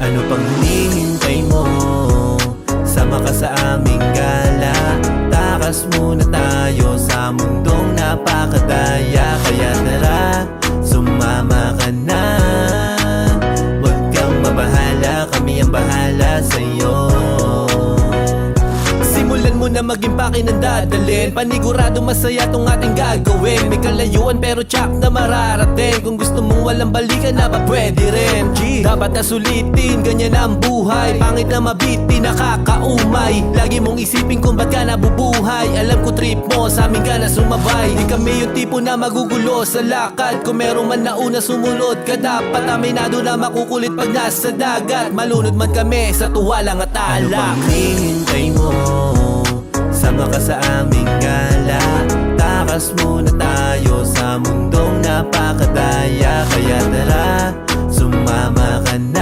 Ano pang hinihintay mo? Sama ka sa aming gala. Takas muna tayo sa mundong napakadaya. Kaya tara, sumama ka na. Huwag kang mabahala, kami ang bahala sa'yo. Simulan mo na maging pakinandadalin. Panigurado masaya tong ating gagawin. May kalayuan pero tsak na mararating. Kung gusto mong walang balikan na ba pwede rin. Dapat na sulitin, ganyan ang buhay. Pangit na mabiti, nakakaumay. Lagi mong isipin kung ba't ka nabubuhay. Alam ko trip mo, sa amin ka na sumabay. Di kami yung tipo na magugulo sa lakad. Kung meron man nauna sumunod ka, dapat aminado na makukulit pag nasa dagat. Malunod man kami sa tuwalang at alak. Ano bang hinihintay mo? Sama ka sa aming gala. Takas muna tayo sa mundong napakadaya. Kaya tara, sumama ka na.